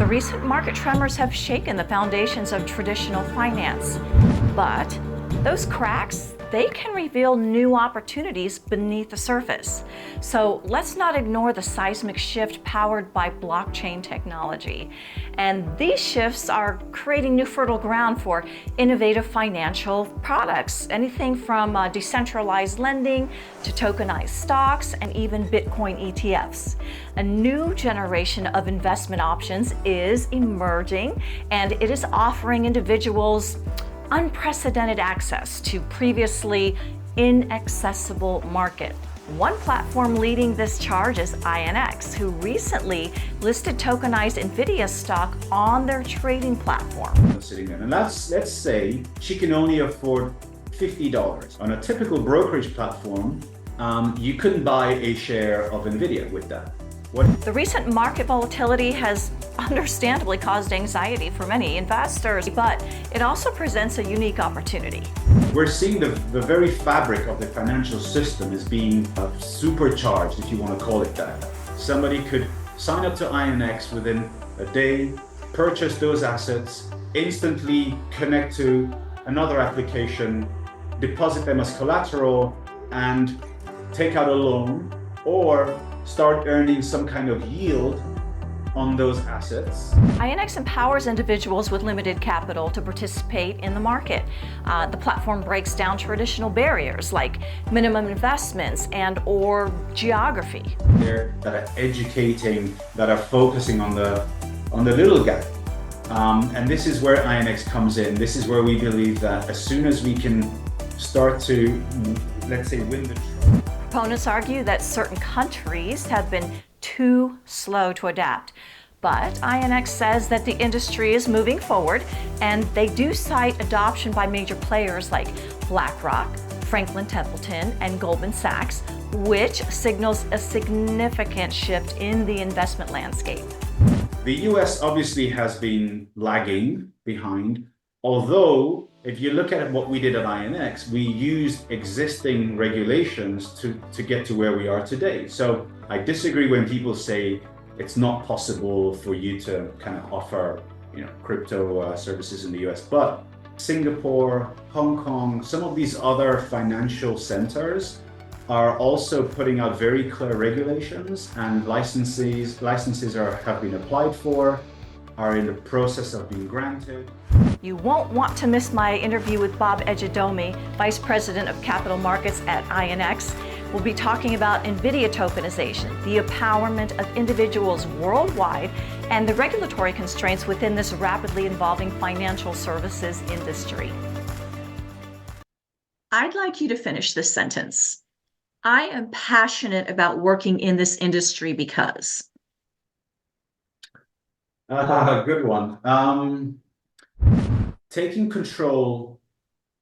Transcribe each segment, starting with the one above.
The recent market tremors have shaken the foundations of traditional finance, but those cracks, they can reveal new opportunities beneath the surface. So let's not ignore the seismic shift powered by blockchain technology. And these shifts are creating new fertile ground for innovative financial products, anything from decentralized lending to tokenized stocks and even Bitcoin ETFs. A new generation of investment options is emerging, and it is offering individuals unprecedented access to previously inaccessible market. One platform leading this charge is INX, who recently listed tokenized NVIDIA stock on their trading platform. Sitting there, and let's say she can only afford $50. On a typical brokerage platform, you couldn't buy a share of NVIDIA with that. The recent market volatility has understandably caused anxiety for many investors, but it also presents a unique opportunity. We're seeing the very fabric of the financial system is being supercharged, if you want to call it that. Somebody could sign up to INX within a day, purchase those assets, instantly connect to another application, deposit them as collateral, and take out a loan, or start earning some kind of yield on those assets. INX empowers individuals with limited capital to participate in the market. The platform breaks down traditional barriers like minimum investments and/or geography. That are educating, that are focusing on the little guy. And this is where INX comes in. This is where we believe that as soon as we can start to, let's say, win the trust. Opponents argue that certain countries have been too slow to adapt. But INX says that the industry is moving forward, and they do cite adoption by major players like BlackRock, Franklin Templeton, and Goldman Sachs, which signals a significant shift in the investment landscape. The US obviously has been lagging behind, although if you look at what we did at INX, we used existing regulations to get to where we are today. So I disagree when people say it's not possible for you to kind of offer, crypto services in the US, but Singapore, Hong Kong, some of these other financial centers are also putting out very clear regulations, and licenses have been applied for, are in the process of being granted. You won't want to miss my interview with Bob Ejidomi, Vice President of Capital Markets at INX. We'll be talking about NVIDIA tokenization, the empowerment of individuals worldwide, and the regulatory constraints within this rapidly evolving financial services industry. I'd like you to finish this sentence. I am passionate about working in this industry because. Good one. Taking control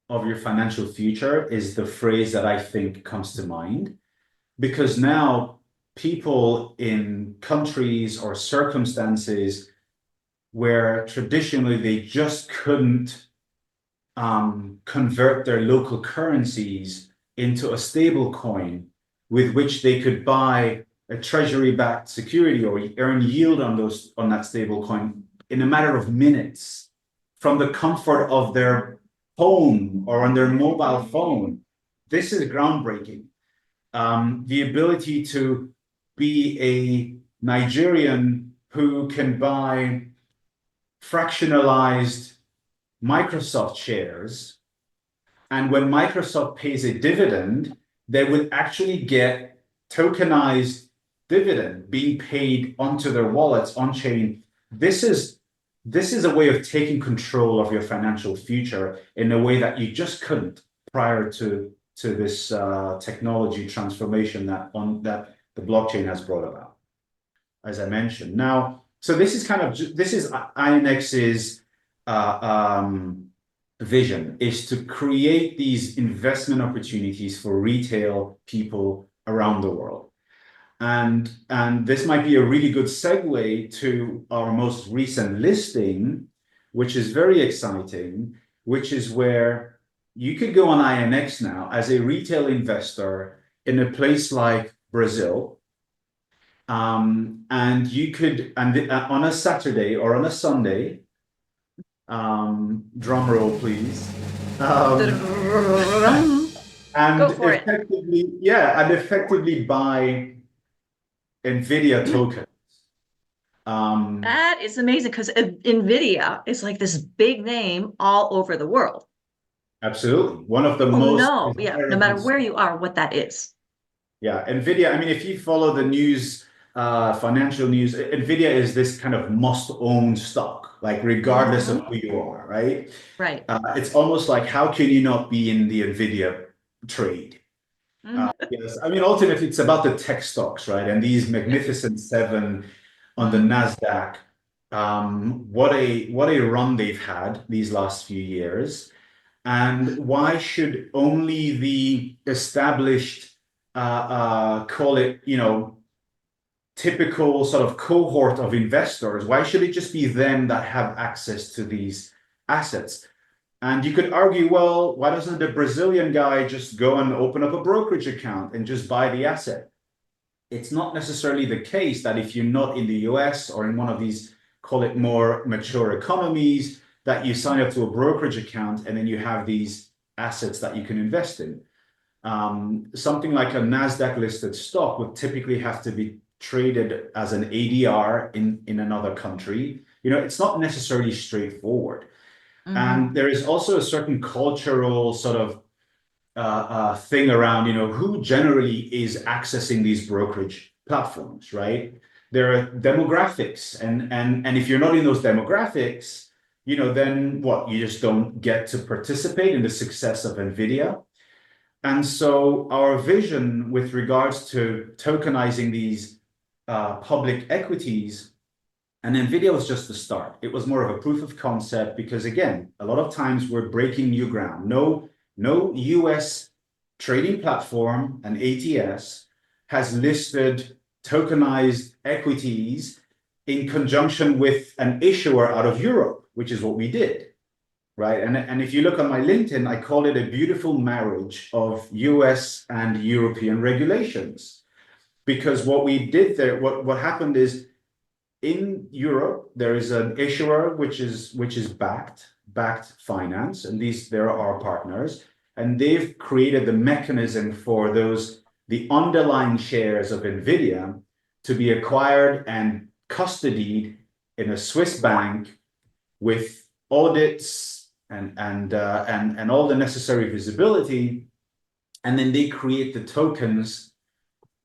of your financial future is the phrase that I think comes to mind, because now people in countries or circumstances where traditionally they just couldn't convert their local currencies into a stable coin with which they could buy a treasury-backed security or earn yield on that stable coin in a matter of minutes from the comfort of their home or on their mobile phone. This is groundbreaking. The ability to be a Nigerian who can buy fractionalized Microsoft shares, and when Microsoft pays a dividend, they would actually get tokenized dividend being paid onto their wallets on-chain. This is a way of taking control of your financial future in a way that you just couldn't prior to this technology transformation that the blockchain has brought about, as I mentioned. Now, so this is INX's vision, is to create these investment opportunities for retail people around the world. And this might be a really good segue to our most recent listing, which is very exciting, which is where you could go on INX now as a retail investor in a place like Brazil And you could, on a Saturday or on a Sunday, drum roll, please. Um, Go and for it. effectively, yeah, and effectively buy NVIDIA token. Um, That is amazing because NVIDIA is like this big name all over the world. Absolutely. One of the People most know, yeah, no desirable matter where you stocks. are, what that is. Yeah, NVIDIA, I mean, if you follow the news, financial news, NVIDIA is this kind of must-own stock, like regardless of Hmm. who you are, right? Right. It's almost like how can you not be in the NVIDIA trade? Mhm. Yes, I mean, ultimately, it's about the tech stocks, right? And these magnificent seven on the Mhm. Nasdaq. What a run they've had these last few years. And why should only the established, call it, typical sort of cohort of investors, why should it just be them that have access to these assets? And you could argue, well, why doesn't the Brazilian guy just go and open up a brokerage account and just buy the asset? It's not necessarily the case that if you're not in the US or in one of these, call it more mature economies, that you sign up to a brokerage account and then you have these assets that you can invest in. Something like a NASDAQ listed stock would typically have to be traded as an ADR in another country. It's not necessarily straightforward. Mhm. And there is also a certain cultural sort of thing around, who generally is accessing these brokerage platforms, right? There are demographics, and if you're not in those demographics, then what? You just don't get to participate in the success of NVIDIA. And so our vision with regards to tokenizing these public equities, and NVIDIA was just the start. It was more of a proof of concept because, again, a lot of times we're breaking new ground. No US trading platform, an ATS, has listed tokenized equities in conjunction with an issuer out of Europe, which is what we did, right? And if you look on my LinkedIn, I call it a beautiful marriage of US and European regulations. Because what we did there, what happened is in Europe, there is an issuer which is backed finance, and there are our partners, and they've created the mechanism for the underlying shares of NVIDIA to be acquired and custodied in a Swiss bank with audits and all the necessary visibility, and then they create the tokens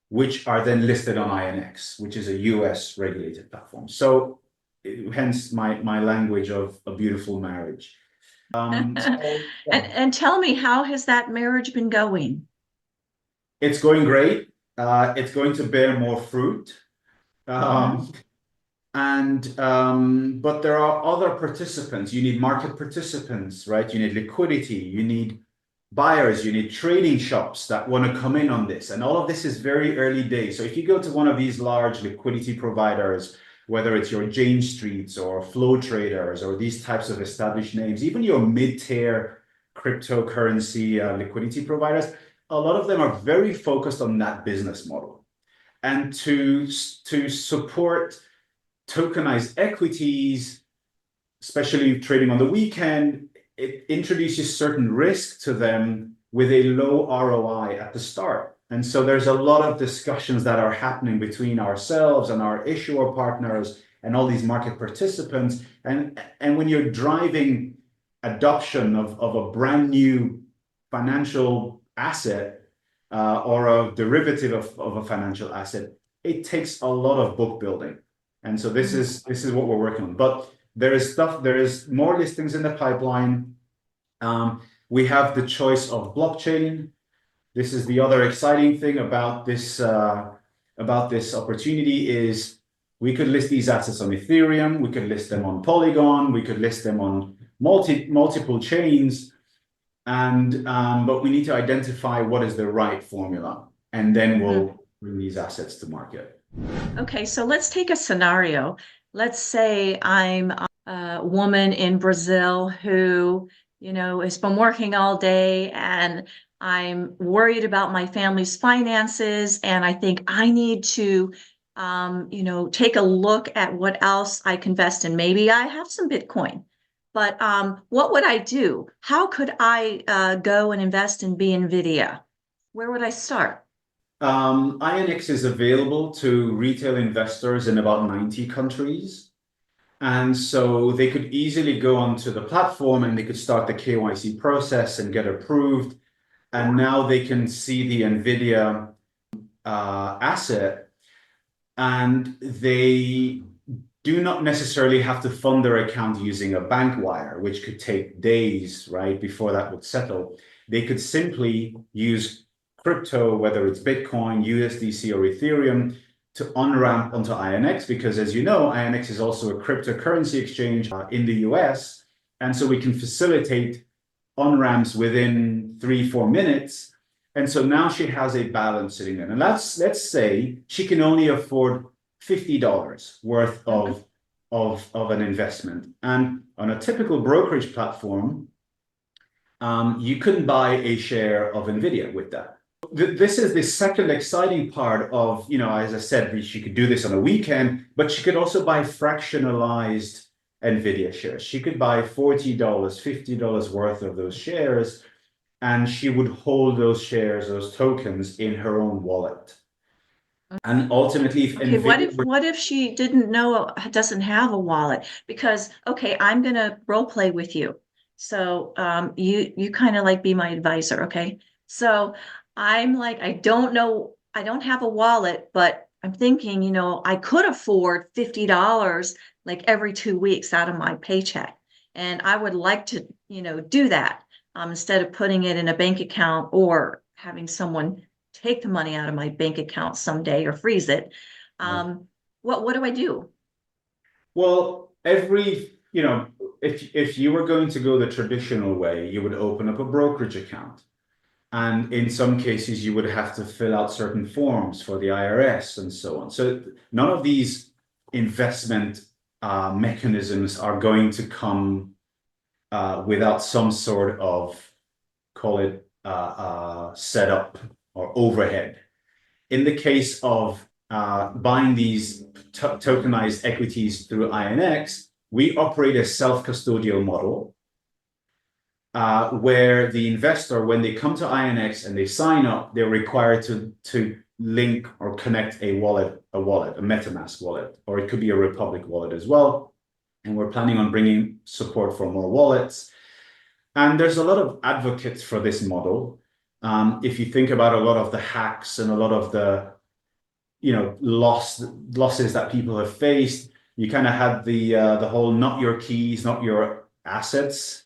which are then listed on INX, which is a US regulated platform. So hence my language of a beautiful marriage. So yeah, And tell me, how has that marriage been going? it's going great. It's going to bear more fruit. Hmm. Um, and but there are other participants. You need market participants, right? You need liquidity. You need buyers. You need trading shops that want to come in on this. And all of this is very early days. So if you go to one of these large liquidity providers, whether it's your Jane Streets or Flow Traders or these types of established names, even your mid-tier cryptocurrency liquidity providers, a lot of them are very focused on that business model. And to support tokenized equities, especially trading on the weekend, it introduces certain risk to them with a low ROI at the start. And so there's a lot of discussions that are happening between ourselves and our issuer partners and all these market participants. And when you're driving adoption of a brand new financial asset or a derivative of a financial asset, it takes a lot of book building. And so this is what we're working on. But there is more listings in the pipeline. We have the choice of blockchain. This is the other exciting thing about this opportunity is we could list these assets on Ethereum, we could list them on Polygon, we could list them on multiple chains, and but we need to identify what is the right formula, and then Hmm. we'll bring these assets to market. Okay, so let's take a scenario. Let's say I'm a woman in Brazil who, has been working all day and I'm worried about my family's finances and I think I need to take a look at what else I can invest in. Maybe I have some Bitcoin, but what would I do? How could I go and invest in B NVIDIA? Where would I start? INX is available to retail investors in about 90 countries. And so they could easily go onto the platform and they could start the KYC process and get approved. And now they can see the NVIDIA asset, and they do not necessarily have to fund their account using a bank wire, which could take days, right, before that would settle. They could simply use crypto, whether it's Bitcoin, USDC, or Ethereum, to on-ramp onto INX, because as you know, INX is also a cryptocurrency exchange in the US. And so we can facilitate on-ramps within 3-4 minutes. And so now she has a balance sitting there. And let's say she can only afford $50 worth of an investment. And on a typical brokerage platform, you can buy a share of NVIDIA with that. This is the second exciting part of, as I said, she could do this on a weekend, but she could also buy fractionalized NVIDIA shares. She could buy $40, $50 worth of those shares, and she would hold those shares, those tokens in her own wallet. And ultimately, if Okay, NVIDIA what if she didn't know, doesn't have a wallet? Because okay, I'm gonna role play with you. So you kind of like be my advisor, okay? So I'm like, I don't know, I don't have a wallet, but I'm thinking, I could afford $50 like every 2 weeks out of my paycheck. And I would like to, do that instead of putting it in a bank account or having someone take the money out of my bank account someday or freeze it. What do I do? Well, if you were going to go the traditional way, you would open up a brokerage account. And in some cases, you would have to fill out certain forms for the IRS and so on. So none of these investment mechanisms are going to come without some sort of, call it setup or overhead. In the case of buying these tokenized equities through INX, we operate a self-custodial model where the investor, when they come to INX and they sign up, they're required to link or connect a MetaMask wallet, or it could be a Republic wallet as well. And we're planning on bringing support for more wallets. And there's a lot of advocates for this model. If you think about a lot of the hacks and a lot of the losses that people have faced, you kind of had the whole not your keys, not your assets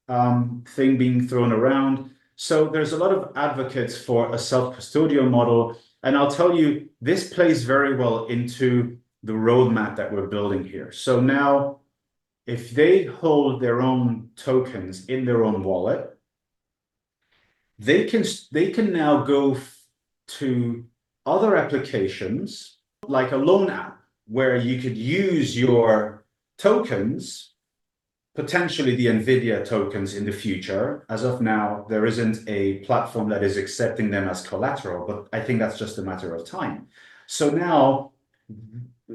thing being thrown around. So there's a lot of advocates for a self-custodial model. And I'll tell you, this plays very well into the roadmap that we're building here. So now, if they hold their own tokens in their own wallet, they can now go to other applications like a loan app where you could use your tokens, potentially the NVIDIA tokens in the future. As of now, there isn't a platform that is accepting them as collateral, but I think that's just a matter of time. So now,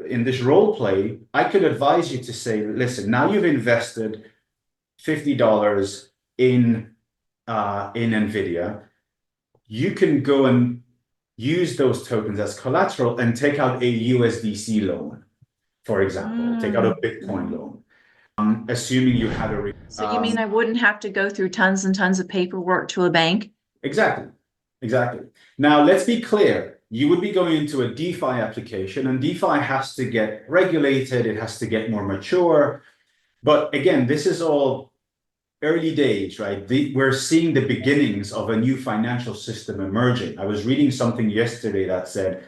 in this role play, I could advise you to say, listen, now you've invested $50 in NVIDIA, you can go and use those tokens as collateral and take out a USDC loan, for example, take out a Bitcoin loan, assuming you had a. So you mean I wouldn't have to go through tons and tons of paperwork to a bank? Exactly. Now, let's be clear. You would be going into a DeFi application, and DeFi has to get regulated. It has to get more mature. But again, this is all early days, right? We're seeing the beginnings of a new financial system emerging. I was reading something yesterday that said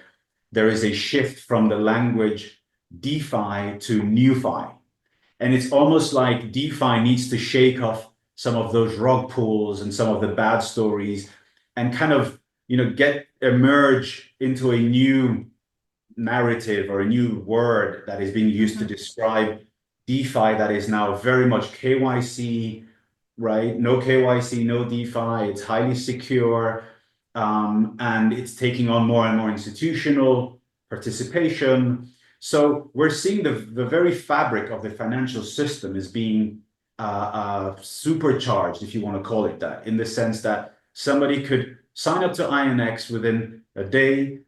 there is a shift from the language DeFi to NewFi. And it's almost like DeFi needs to shake off some of those rug pulls and some of the bad stories and kind of, emerge into a new narrative or a new word that is being used to describe DeFi that is now very much KYC, right? No KYC, no DeFi. It's highly secure, and it's taking on more and more institutional participation. So we're seeing the very fabric of the financial system is being supercharged, if you want to call it that, in the sense that somebody could sign up to INX within a day,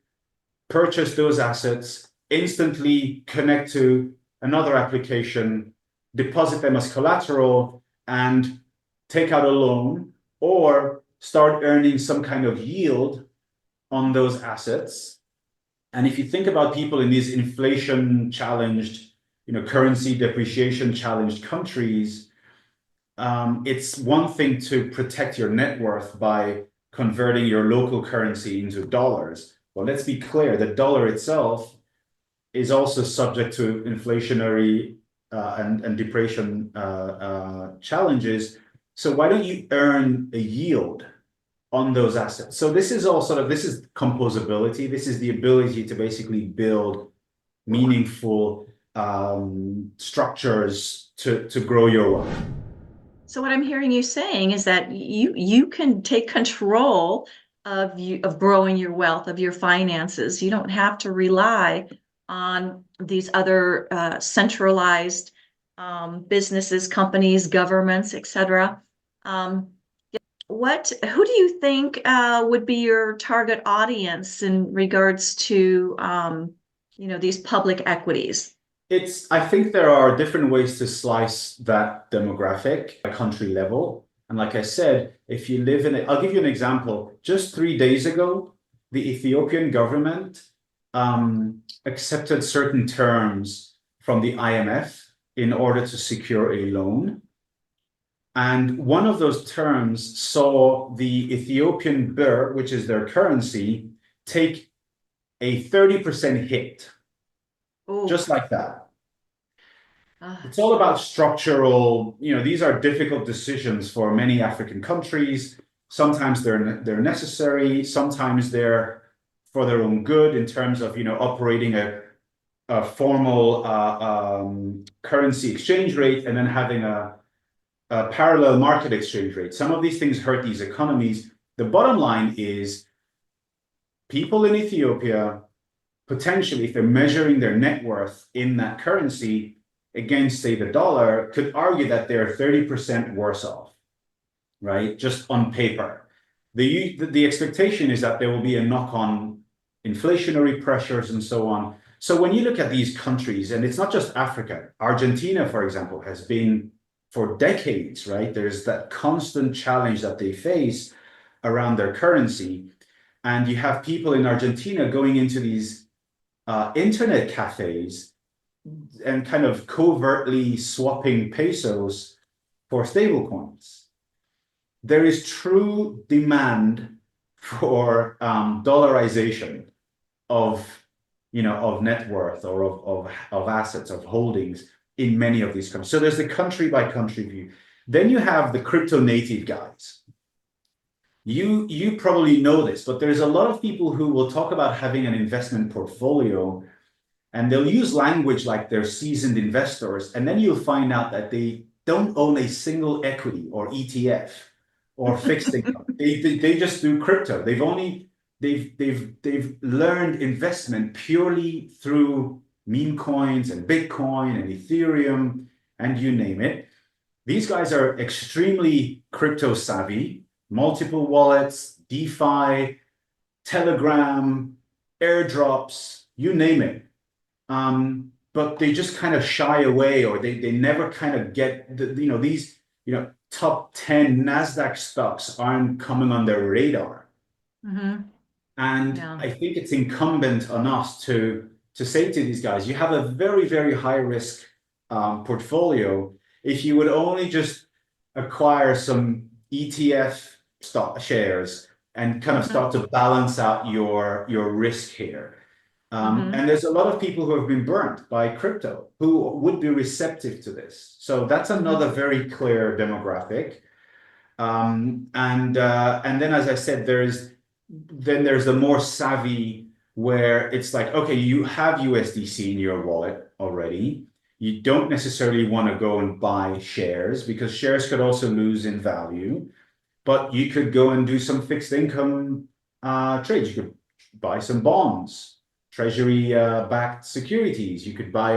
purchase those assets, instantly connect to another application, deposit them as collateral, and take out a loan or start earning some kind of yield on those assets. And if you think about people in these inflation challenged, currency depreciation challenged countries, it's one thing to protect your net worth by converting your local currency into dollars. Well, let's be clear, the dollar itself is also subject to inflationary and depreciation challenges. So why don't you earn a yield on those assets? So this is all this is composability. This is the ability to basically build meaningful structures to grow your wealth. So what I'm hearing you saying is that you can take control of growing your wealth, of your finances. You don't have to rely on these other centralized businesses, companies, governments, etc. Who do you think would be your target audience in regards to these public equities? I think there are different ways to slice that demographic at country level. And like I said, if you live in it, I'll give you an example. Just 3 days ago, the Ethiopian government accepted certain terms from the IMF in order to secure a loan. And one of those terms saw the Ethiopian birr, which is their currency, take a 30% hit. Oh. Just like that. It's all about structural, these are difficult decisions for many African countries. Sometimes they're necessary, sometimes they're for their own good in terms of, operating a formal currency exchange rate and then having a parallel market exchange rate. Some of these things hurt these economies. The bottom line is people in Ethiopia, potentially, if they're measuring their net worth in that currency against, say, the dollar, could argue that they're 30% worse off, right? Just on paper. The expectation is that there will be a knock-on inflationary pressures and so on. So when you look at these countries, and it's not just Africa, Argentina, for example, has been for decades, right? There's that constant challenge that they face around their currency. And you have people in Argentina going into these internet cafes and kind of covertly swapping pesos for stablecoins. There is true demand for dollarization of net worth or of assets, of holdings in many of these countries. So there's the country by country view. Then you have the crypto native guys. You probably know this, but there's a lot of people who will talk about having an investment portfolio, and they'll use language like they're seasoned investors, and then you'll find out that they don't own a single equity or ETF or fixed income. They just do crypto. They've learned investment purely through meme coins and Bitcoin and Ethereum and you name it. These guys are extremely crypto savvy, multiple wallets, DeFi, Telegram, airdrops, you name it. But they just kind of shy away, or they never kind of get these top 10 NASDAQ stocks aren't coming on their radar. Mm-hmm. And yeah. I think it's incumbent on us to say to these guys, you have a very, very high risk portfolio. If you would only just acquire some ETF stock shares and kind of start to balance out your risk here. And there's a lot of people who have been burnt by crypto who would be receptive to this. So that's another very clear demographic. And then, as I said, there's the more savvy where it's like, okay, you have USDC in your wallet already. You don't necessarily want to go and buy shares because shares could also lose in value. But you could go and do some fixed income trades. You could buy some bonds, treasury backed securities. You could buy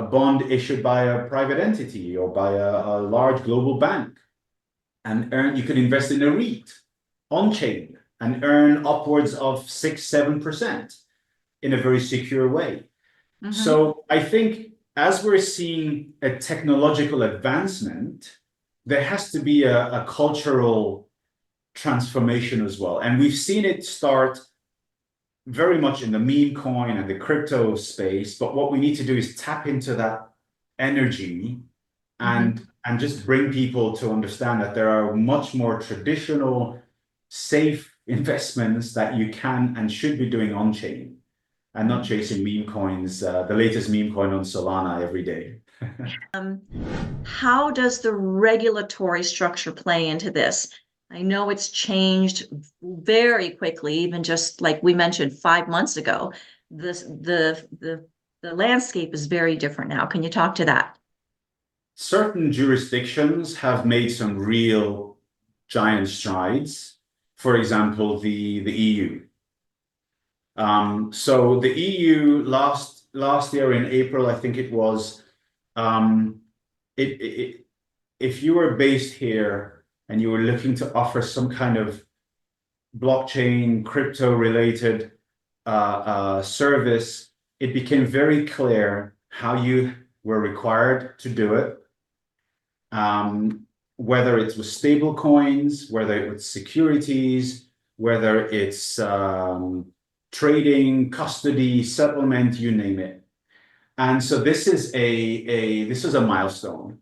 a bond issued by a private entity or by a large global bank and earn, you could invest in a REIT on chain and earn upwards of 6-7% in a very secure way. So I think as we're seeing a technological advancement, there has to be a cultural transformation as well. And we've seen it start very much in the meme coin and the crypto space. But what we need to do is tap into that energy and just bring people to understand that there are much more traditional, safe investments that you can and should be doing on chain and not chasing meme coins, the latest meme coin on Solana every day. How does the regulatory structure play into this? I know it's changed very quickly, even just like we mentioned 5 months ago. The landscape is very different now. Can you talk to that? Certain jurisdictions have made some real giant strides. For example, the EU. So the EU last year in April, I think it was, if you were based here and you were looking to offer some kind of blockchain, crypto related service, it became very clear how you were required to do it. Whether it was stable coins, whether it was securities, whether it's trading, custody, settlement, you name it. And so this is a milestone.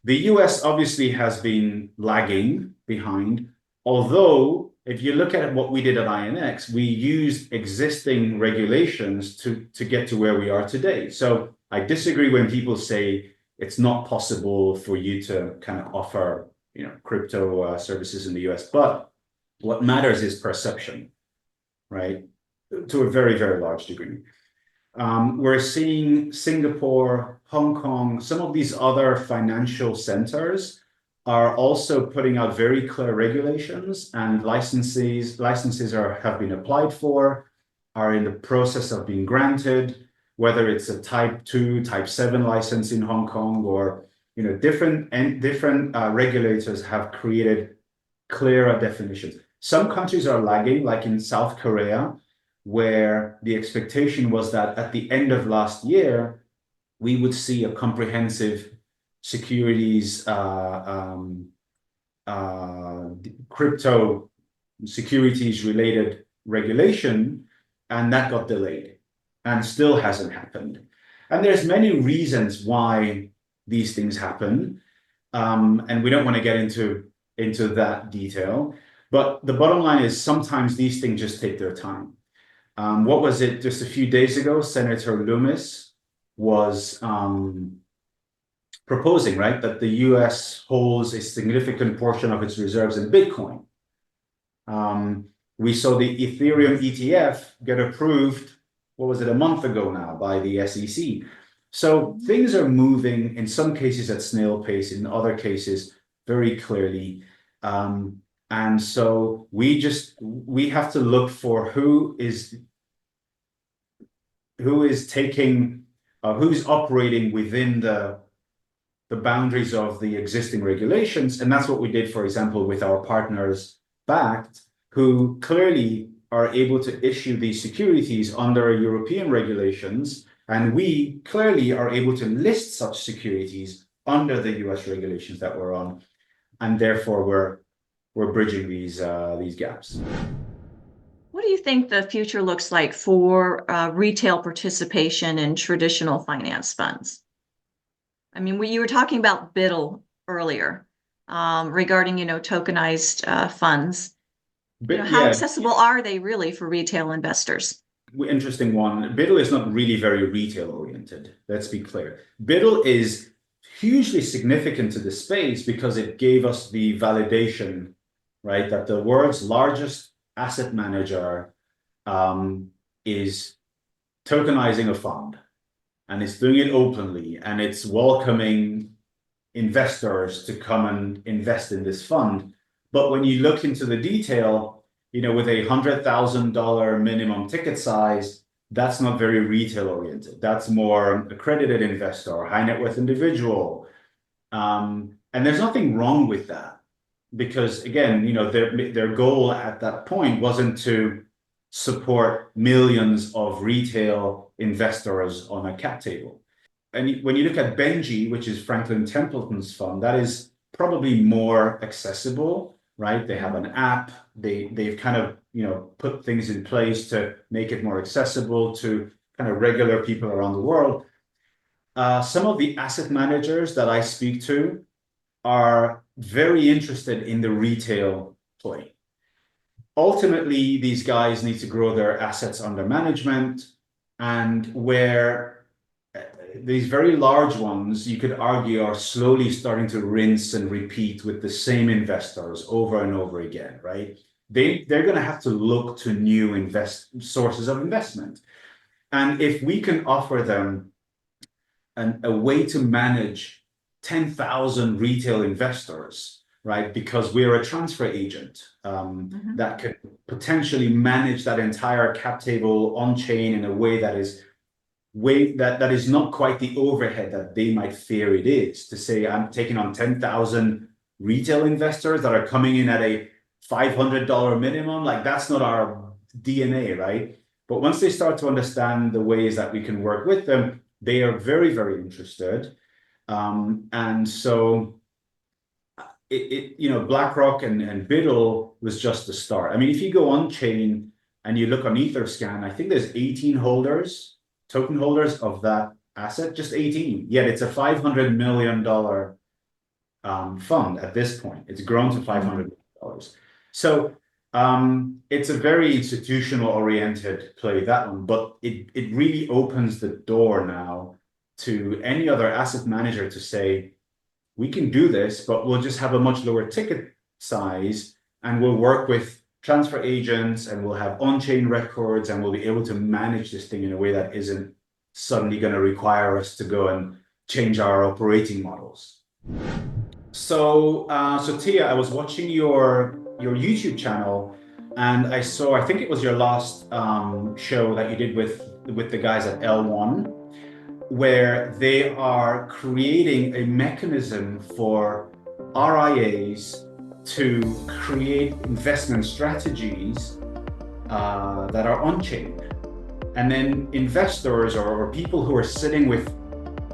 The US obviously has been lagging behind, although if you look at what we did at INX, we used existing regulations to get to where we are today. So I disagree when people say it's not possible for you to kind of offer, crypto services in the US, but what matters is perception, right? To a very, very large degree. We're seeing Singapore, Hong Kong, some of these other financial centers are also putting out very clear regulations, and licenses have been applied for, are in the process of being granted, whether it's a type 2, type 7 license in Hong Kong, or different regulators have created clearer definitions. Some countries are lagging, like in South Korea, where the expectation was that at the end of last year, we would see a comprehensive securities, crypto securities related regulation, and that got delayed and still hasn't happened. And there's many reasons why these things happen. And we don't want to get into that detail. But the bottom line is sometimes these things just take their time. What was it just a few days ago? Senator Loomis was proposing, right, that the US holds a significant portion of its reserves in Bitcoin. We saw the Ethereum ETF get approved, what was it, a month ago now by the SEC. So things are moving in some cases at snail pace, in other cases very clearly. And so we have to look for who's operating within the boundaries of the existing regulations. And that's what we did, for example, with our partners Backed, who clearly are able to issue these securities under European regulations. And we clearly are able to list such securities under the US regulations that we're on. And therefore, we're bridging these gaps. What do you think the future looks like for retail participation in traditional finance funds? I mean, you were talking about BIDL earlier regarding, tokenized funds. How accessible are they really for retail investors? Interesting one. BIDL is not really very retail oriented. Let's be clear. BIDL is hugely significant to the space because it gave us the validation, right, that the world's largest asset manager is tokenizing a fund, and it's doing it openly, and it's welcoming investors to come and invest in this fund. But when you look into the detail, with $100,000 minimum ticket size, that's not very retail oriented. That's more accredited investor, high net worth individual. And there's nothing wrong with that, because again, you know, their goal at that point wasn't to support millions of retail investors on a cap table. And when you look at Benji, which is Franklin Templeton's fund, that is probably more accessible, right? They have an app. They've kind of, you know, put things in place to make it more accessible to kind of regular people around the world. Some of the asset managers that I speak to are very interested in the retail play. Ultimately, these guys need to grow their assets under management, and where these very large ones, you could argue, are slowly starting to rinse and repeat with the same investors over and over again, right? They're going to have to look to new sources of investment. And if we can offer them a way to manage 10,000 retail investors, right? Because we're a transfer agent that could potentially manage that entire cap table on chain in a way that is not quite the overhead that they might fear it is. To say I'm taking on 10,000 retail investors that are coming in at a $500 minimum, like that's not our DNA, right? But once they start to understand the ways that we can work with them, they are very, very interested. And so you know, BlackRock and Biddle was just the start. I mean, if you go on chain and you look on Etherscan, I think there's 18 token holders of that asset, just 18. Yet it's a $500 million fund at this point. It's grown to $500 million. So it's a very institutional oriented play, that one, but it really opens the door now to any other asset manager to say, we can do this, but we'll just have a much lower ticket size, and we'll work with transfer agents, and we'll have on-chain records, and we'll be able to manage this thing in a way that isn't suddenly going to require us to go and change our operating models. So Tia, I was watching your YouTube channel, and I think it was your last show that you did with the guys at L1, where they are creating a mechanism for RIAs to create investment strategies that are on-chain. And then investors or people who are sitting with,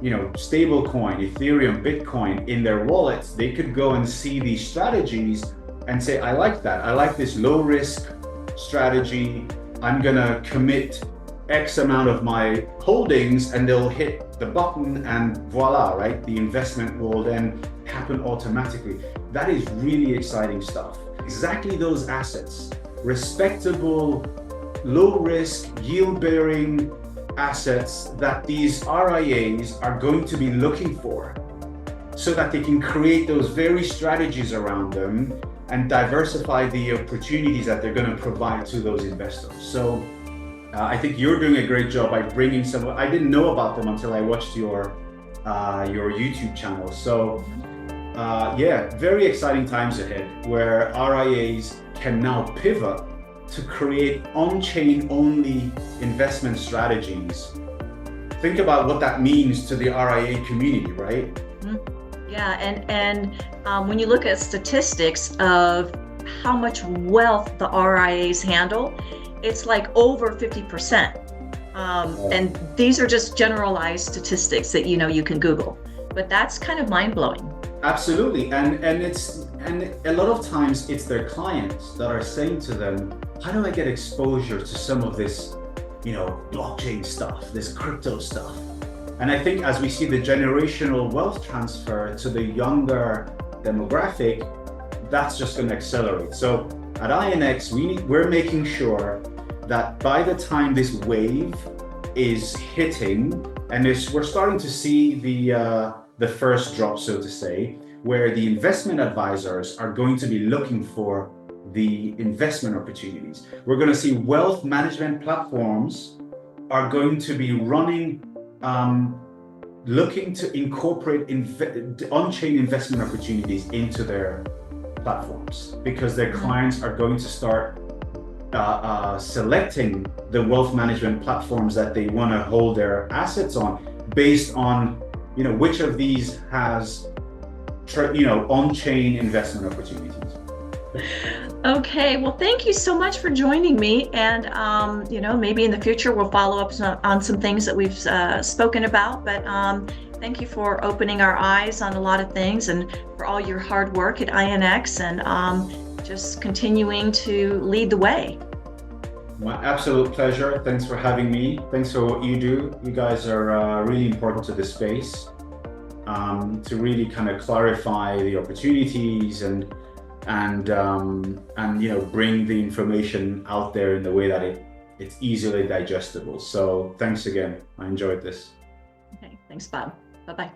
you know, stablecoin, Ethereum, Bitcoin in their wallets, they could go and see these strategies and say, I like that. I like this low risk strategy. I'm going to commit X amount of my holdings, and they'll hit the button and voila, right? The investment will then happen automatically. That is really exciting stuff. Exactly those assets, respectable, low risk, yield bearing assets that these RIAs are going to be looking for, so that they can create those very strategies around them and diversify the opportunities that they're going to provide to those investors. So I think you're doing a great job by bringing some. I didn't know about them until I watched your YouTube channel. So yeah, very exciting times ahead, where RIAs can now pivot to create on-chain only investment strategies. Think about what that means to the RIA community, right? Yeah, and when you look at statistics of how much wealth the RIAs handle, it's like over 50%. And these are just generalized statistics that you can Google, but that's kind of mind-blowing. Absolutely, and a lot of times it's their clients that are saying to them, how do I get exposure to some of this, blockchain stuff, this crypto stuff? And I think as we see the generational wealth transfer to the younger demographic, that's just going to accelerate. So at INX, we're making sure that by the time this wave is hitting, and we're starting to see the first drop, so to say, where the investment advisors are going to be looking for the investment opportunities. We're going to see wealth management platforms are going to be running, looking to incorporate on-chain investment opportunities into their platforms, because their clients are going to start selecting the wealth management platforms that they want to hold their assets on based on, which of these has, on-chain investment opportunities. Okay, well, thank you so much for joining me. And, maybe in the future we'll follow up on some things that we've spoken about. But thank you for opening our eyes on a lot of things and for all your hard work at INX and just continuing to lead the way. My absolute pleasure. Thanks for having me. Thanks for what you do. You guys are really important to the space to really kind of clarify the opportunities and bring the information out there in the way that it's easily digestible. So thanks again. I enjoyed this. Okay, thanks, Bob. Bye-bye.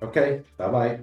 Okay, bye-bye.